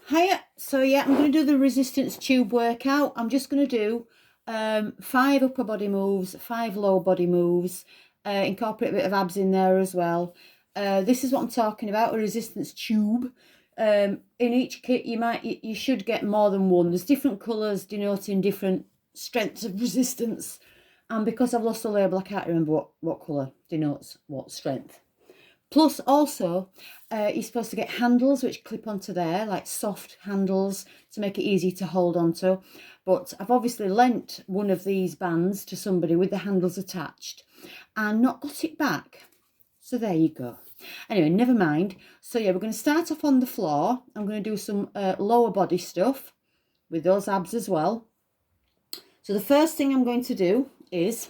Hiya. So yeah, I'm going to do the resistance tube workout. I'm just going to do 5 upper body moves, 5 lower body moves, incorporate a bit of abs in there as well. This is what I'm talking about, a resistance tube. In each kit you should get more than one. There's different colours denoting different strengths of resistance. And because I've lost the label, I can't remember what colour denotes what strength. Plus, also, you're supposed to get handles which clip onto there, like soft handles to make it easy to hold onto. But I've obviously lent one of these bands to somebody with the handles attached and not got it back. So there you go. Anyway, never mind. So yeah, we're going to start off on the floor. I'm going to do some lower body stuff with those abs as well. So the first thing I'm going to do is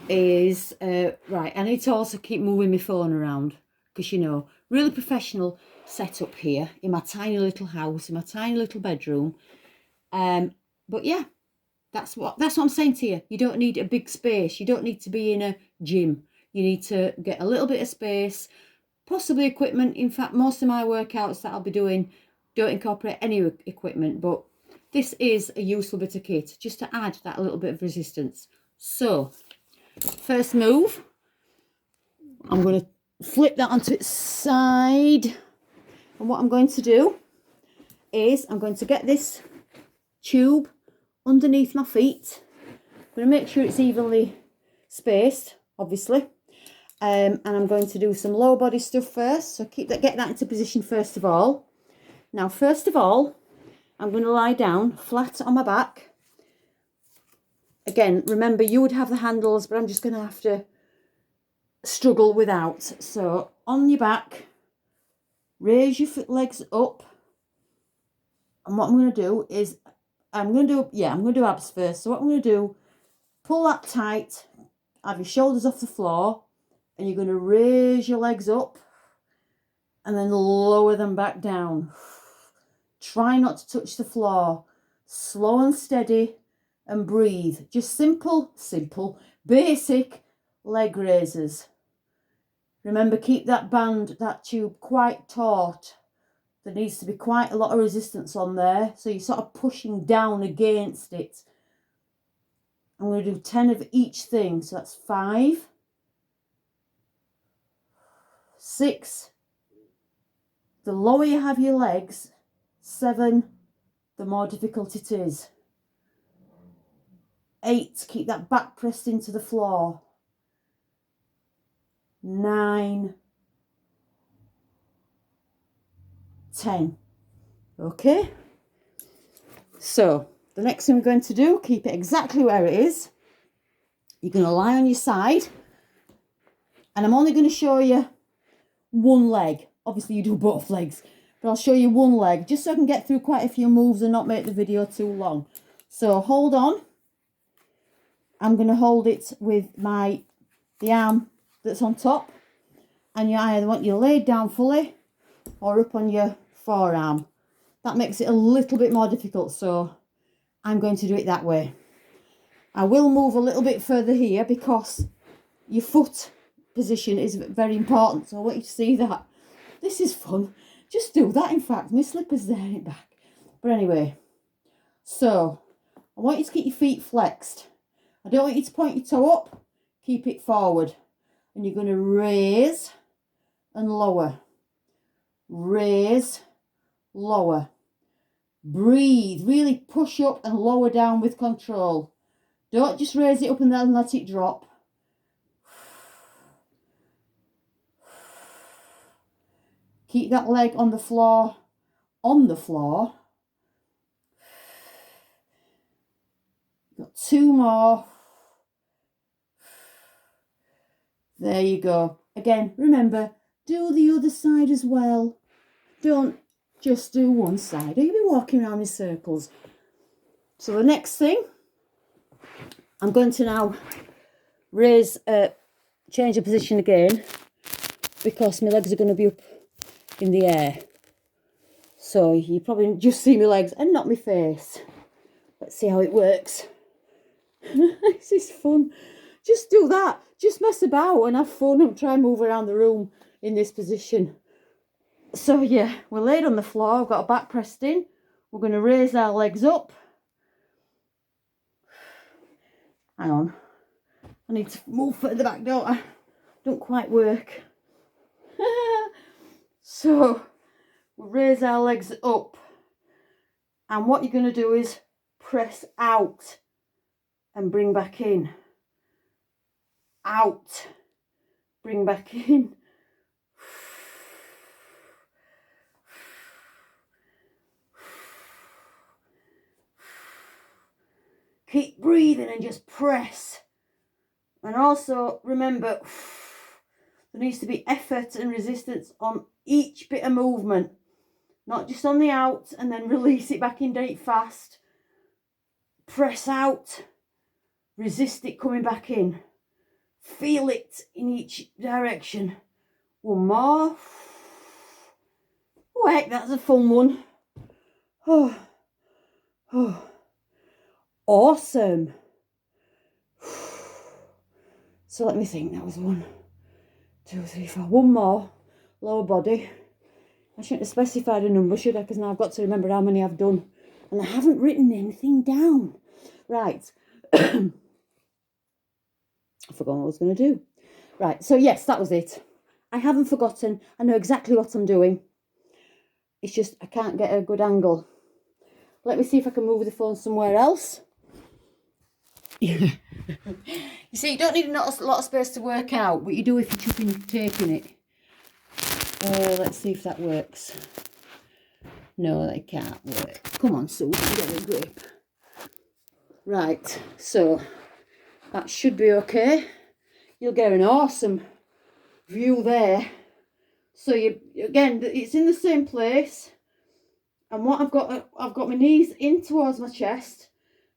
right, I need to also keep moving my phone around because, you know, really professional setup here in my tiny little house, in my tiny little bedroom. But yeah, that's what I'm saying to you. You don't need a big space. You don't need to be in a gym. You need to get a little bit of space, possibly equipment. In fact, most of my workouts that I'll be doing don't incorporate any equipment, but this is a useful bit of kit just to add that little bit of resistance. So first move, I'm going to flip that onto its side. And what I'm going to do is I'm going to get this tube underneath my feet. I'm going to make sure it's evenly spaced, obviously. And I'm going to do some lower body stuff first. So get that into position first of all. Now, first of all, I'm going to lie down flat on my back. Again, remember, you would have the handles, but I'm just going to have to struggle without. So on your back, raise your legs up, and what I'm going to do is I'm going to do abs first. So what I'm going to do, pull that tight, have your shoulders off the floor, and you're going to raise your legs up and then lower them back down. Try not to touch the floor. Slow and steady, and breathe. Just simple, basic leg raises. Remember, keep that band, that tube quite taut. There needs to be quite a lot of resistance on there, so you're sort of pushing down against it. I'm going to do 10 of each thing, so that's 5, 6. The lower you have your legs, 7, the more difficult it is. 8, keep that back pressed into the floor. 9, 10. Okay, so the next thing we're going to do, keep it exactly where it is. You're going to lie on your side, and I'm only going to show you one leg. Obviously you do both legs, but I'll show you one leg just so I can get through quite a few moves and not make the video too long. So hold on. I'm going to hold it with the arm that's on top, and you either want you laid down fully or up on your forearm. That makes it a little bit more difficult, so I'm going to do it that way. I will move a little bit further here because your foot position is very important, so I want you to see that. This is fun. Just do that, in fact. My slipper's there in back. But anyway, so I want you to keep your feet flexed. I don't want you to point your toe up. Keep it forward. And you're going to raise and lower. Raise, lower. Breathe. Really push up and lower down with control. Don't just raise it up and then let it drop. Keep that leg on the floor. Got 2 more. There you go. Again, remember, do the other side as well. Don't just do one side, or you'll be walking around in circles. So the next thing, I'm going to now change the position again, because my legs are going to be up in the air. So you probably just see my legs and not my face. Let's see how it works. This is fun. Just do that. Just mess about and have fun and try and move around the room in this position. So yeah, we're laid on the floor. We've got our back pressed in. We're going to raise our legs up. Hang on. I need to move further back, don't I? Don't quite work. So we'll raise our legs up. And what you're going to do is press out and bring back in. Out. Bring back in. Keep breathing and just press. And also remember, there needs to be effort and resistance on each bit of movement. Not just on the out and then release it back in deep fast. Press out. Resist it coming back in. Feel it in each direction. One more. Oh heck, that's a fun one. Oh. Oh. Awesome. So let me think, that was 1, 2, 3, 4. One more. Lower body. I shouldn't have specified a number, should I? Because now I've got to remember how many I've done. And I haven't written anything down. Right. I forgot what I was going to do. Right, so yes, that was it. I haven't forgotten. I know exactly what I'm doing. It's just I can't get a good angle. Let me see if I can move the phone somewhere else. You see, you don't need a lot of space to work out what you do if you're taking it. Let's see if that works. No, that can't work. Come on, Sue, get a grip. Right, so that should be okay. You'll get an awesome view there. So you again, it's in the same place. And what I've got my knees in towards my chest,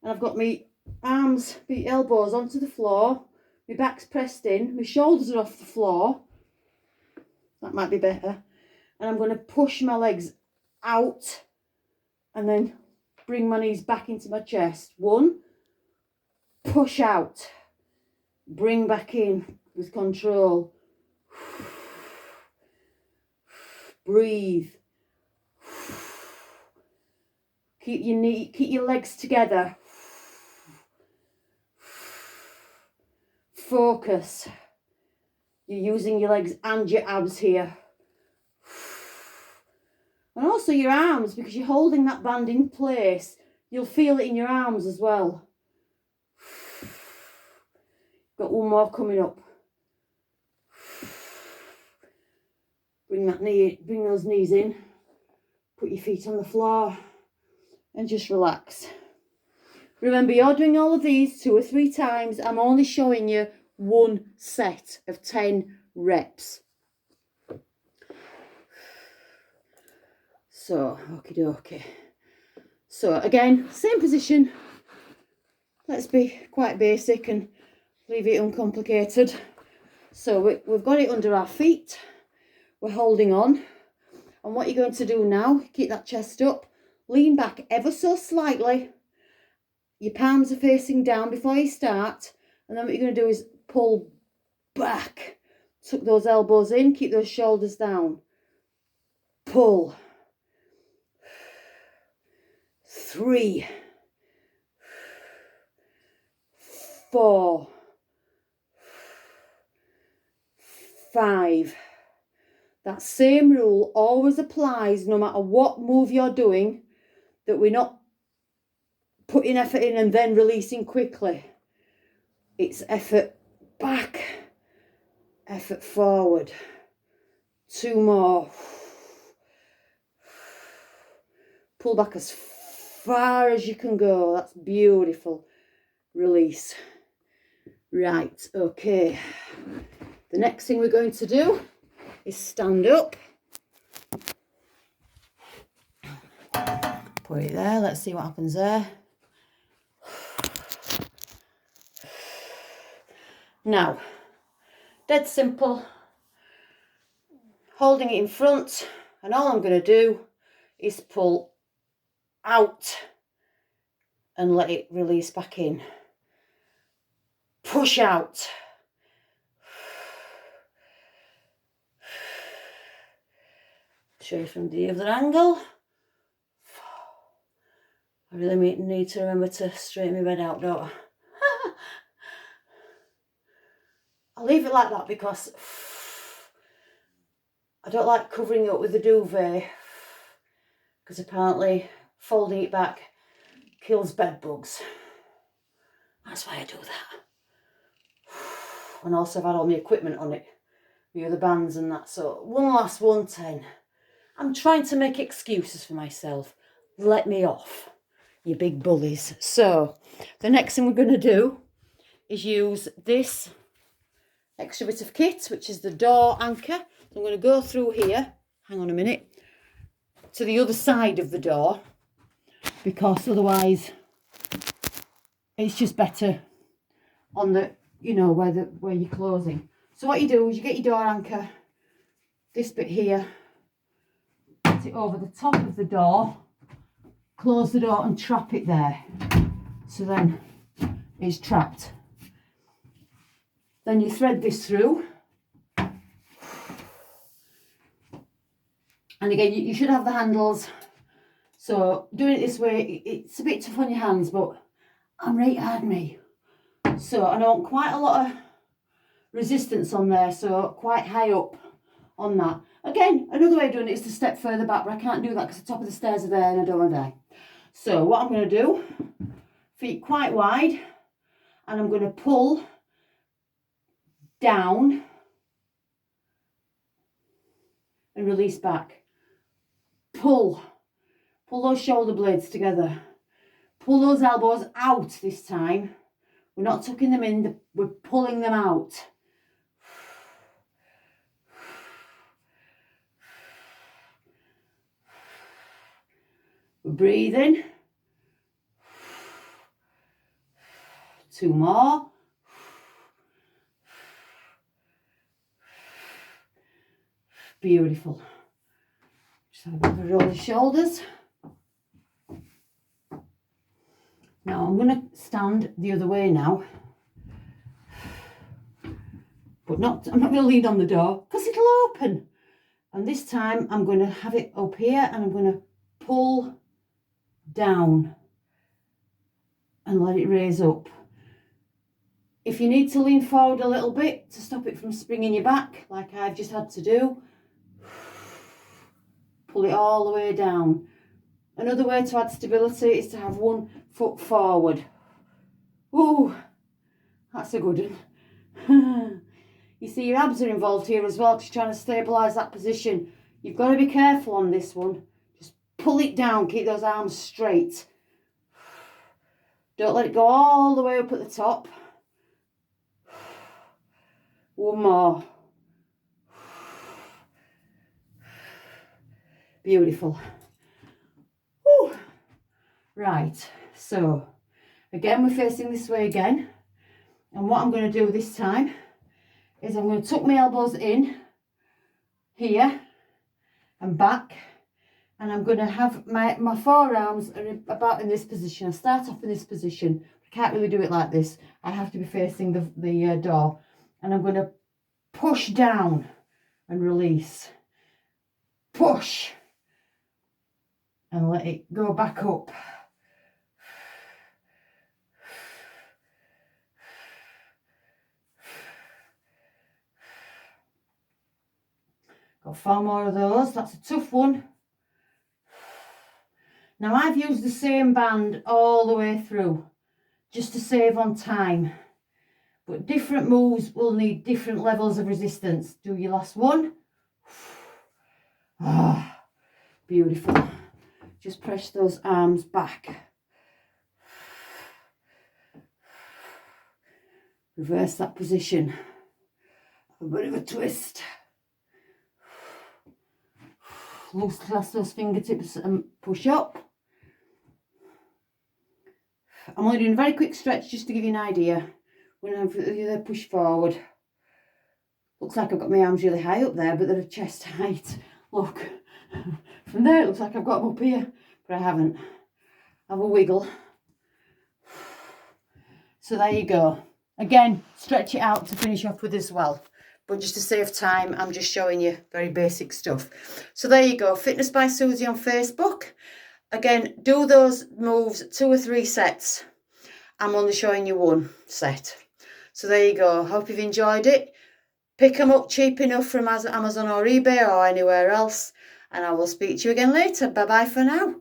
and I've got my arms, my elbows onto the floor. My back's pressed in. My shoulders are off the floor. That might be better. And I'm going to push my legs out and then bring my knees back into my chest. 1, push out, bring back in with control. Breathe. Keep your legs together. Focus. You're using your legs and your abs here. And also your arms, because you're holding that band in place. You'll feel it in your arms as well. Got one more coming up. Bring those knees in. Put your feet on the floor and just relax. Remember, you're doing all of these 2 or 3 times. I'm only showing you 1 set of 10 reps. So, okie dokie. So again, same position. Let's be quite basic and leave it uncomplicated. So we've got it under our feet. We're holding on. And what you're going to do now, keep that chest up. Lean back ever so slightly. Your palms are facing down before you start. And then what you're going to do is pull back. Tuck those elbows in. Keep those shoulders down. Pull. 3, 4, 5. That same rule always applies no matter what move you're doing, that we're not putting effort in and then releasing quickly. It's effort back, effort forward. 2 more. Pull back as far as you can go. That's beautiful. Release. Right, okay. The next thing we're going to do is stand up. Put it there. Let's see what happens there. Now, dead simple. Holding it in front, and all I'm going to do is pull out and let it release back in. Push out. Show you from the other angle. I really need to remember to straighten my bed out, don't I? I'll leave it like that because I don't like covering it up with the duvet, because apparently folding it back kills bed bugs. That's why I do that. And also I've had all my equipment on it, the other bands and that. So one last 110. I'm trying to make excuses for myself. Let me off, you big bullies. So the next thing we're going to do is use this extra bit of kit, which is the door anchor. So I'm going to go through here, hang on a minute, to the other side of the door, because otherwise it's just better on the, you know, where you're closing. So what you do is you get your door anchor, this bit here, put it over the top of the door, close the door and trap it there. So then it's trapped. Then you thread this through. And again, you should have the handles. So doing it this way, it's a bit tough on your hands, but I'm right hard me. So I want quite a lot of resistance on there, so quite high up on that. Again, another way of doing it is to step further back, but I can't do that because the top of the stairs are there and I don't want to die. So what I'm going to do, feet quite wide, and I'm going to pull down and release back. Pull those shoulder blades together. Pull those elbows out this time. We're not tucking them in, we're pulling them out. We're breathing. 2 more. Beautiful. Just have a bit of a roll of shoulders. Now I'm going to stand the other way now. But I'm not going to lean on the door because it'll open. And this time I'm going to have it up here and I'm going to pull down and let it raise up. If you need to lean forward a little bit to stop it from springing you back, like I've just had to do, pull it all the way down. Another way to add stability is to have 1 foot forward. Ooh, that's a good one. You see, your abs are involved here as well because you're trying to stabilise that position. You've got to be careful on this one. Just pull it down, keep those arms straight. Don't let it go all the way up at the top. 1 more. Beautiful. Whew. Right, so again, we're facing this way again. And what I'm going to do this time is I'm going to tuck my elbows in here and back. And I'm going to have my forearms are about in this position. I start off in this position. I can't really do it like this. I have to be facing the door. And I'm going to push down and release. Push. And let it go back up. Got 4 more of those. That's a tough one. Now I've used the same band all the way through just to save on time. But different moves will need different levels of resistance. Do your last one. Ah, beautiful. Just press those arms back. Reverse that position. A bit of a twist. Loose clasp those fingertips and push up. I'm only doing a very quick stretch just to give you an idea. When I push forward. Looks like I've got my arms really high up there, but they're chest height. Look. From there it looks like I've got them up here, but I haven't. Have a wiggle. So there you go. Again, stretch it out to finish off with as well. but just to save time, I'm just showing you very basic stuff. So there you go, Fitness by Susie on Facebook. Again, do those moves 2 or 3 sets. I'm only showing you 1 set. So there you go. Hope you've enjoyed it. Pick them up cheap enough from Amazon or eBay or anywhere else. And I will speak to you again later. Bye-bye for now.